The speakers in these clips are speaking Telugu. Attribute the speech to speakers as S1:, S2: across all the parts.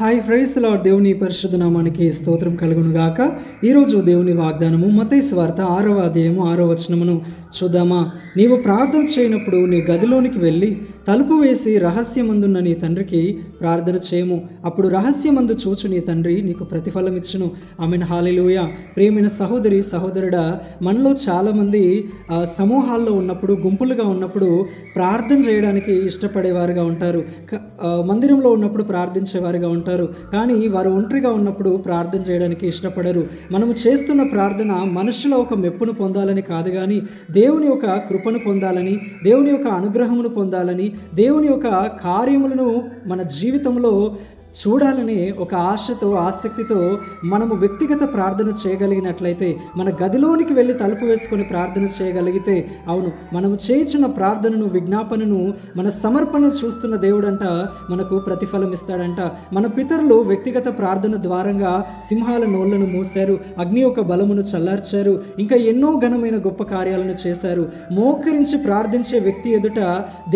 S1: Hi praise lord. దేవుని పరిశుద్ధ నామానికి స్తోత్రం కలుగును గాక. ఈరోజు దేవుని వాగ్దానము మత్తయి సువార్త 6వ అధ్యాయము 6వ వచనమును చూద్దామా. నీవు ప్రార్థన చేయనప్పుడు నీ గదిలోనికి వెళ్ళి తలుపు వేసి రహస్యమందున్న నీ తండ్రికి ప్రార్థన చేయము, అప్పుడు రహస్యమందు చూచు నీ తండ్రి నీకు ప్రతిఫలం ఇచ్చును. ఆమెన్. హల్లెలూయా. ప్రియమైన సహోదరి సహోదరుడా, మనలో చాలామంది సమూహాల్లో ఉన్నప్పుడు, గుంపులుగా ఉన్నప్పుడు ప్రార్థన చేయడానికి ఇష్టపడేవారుగా ఉంటారు. మందిరంలో ఉన్నప్పుడు ప్రార్థించేవారుగా ఉంటారు, కానీ వారు ఒంటరిగా ఉన్నప్పుడు ప్రార్థన చేయడానికి ఇష్టపడరు. మనము చేస్తున్న ప్రార్థన మనుషుల ఒక మెప్పును పొందాలని కాదు, కానీ దేవుని యొక్క కృపను పొందాలని, దేవుని యొక్క అనుగ్రహమును పొందాలని, దేవుని యొక్క కార్యములను మన జీవితంలో చూడాలని ఒక ఆశతో, ఆసక్తితో మనము వ్యక్తిగత ప్రార్థన చేయగలిగినట్లయితే, మన గదిలోనికి వెళ్ళి తలుపు వేసుకొని ప్రార్థన చేయగలిగితే, అవును, మనము చేయించిన ప్రార్థనను, విజ్ఞాపనను, మన సమర్పణను చూస్తున్న దేవుడంట మనకు ప్రతిఫలం ఇస్తాడంట. మన పితరులు వ్యక్తిగత ప్రార్థన ద్వారంగా సింహాల నోళ్లను మూశారు, అగ్ని యొక్క బలమును చల్లార్చారు, ఇంకా ఎన్నో ఘనమైన గొప్ప కార్యాలను చేశారు. మోకరించి ప్రార్థించే వ్యక్తి ఎదుట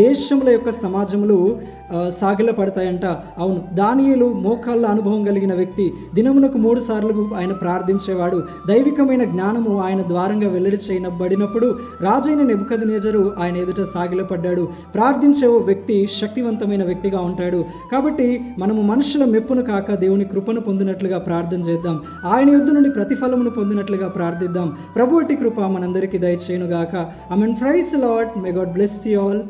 S1: దేశముల యొక్క సమాజములు సాగిలపడతాయంట. అవును, దానియేలు మోకాళ్ళ అనుభవం కలిగిన వ్యక్తి. దినమునకు 3 సార్లు ఆయన ప్రార్థించేవాడు. దైవికమైన జ్ఞానము ఆయన ద్వారంగా వెల్లడి చేయబడినప్పుడు రాజైన నెబుకద్నెజరు ఆయన ఎదుట సాగిలపడ్డాడు. ప్రార్థించే వ్యక్తి శక్తివంతమైన వ్యక్తిగా ఉంటాడు. కాబట్టి మనము మనుషుల మెప్పును కాక దేవుని కృపను పొందినట్లుగా ప్రార్థన చేద్దాం. ఆయన యొద్ద నుండి ప్రతిఫలమును పొందినట్లుగా ప్రార్థిద్దాం. ప్రభువటి కృప మనందరికీ దయచేయునుగాక. ఆమేన్. Praise the Lord. May God bless you all.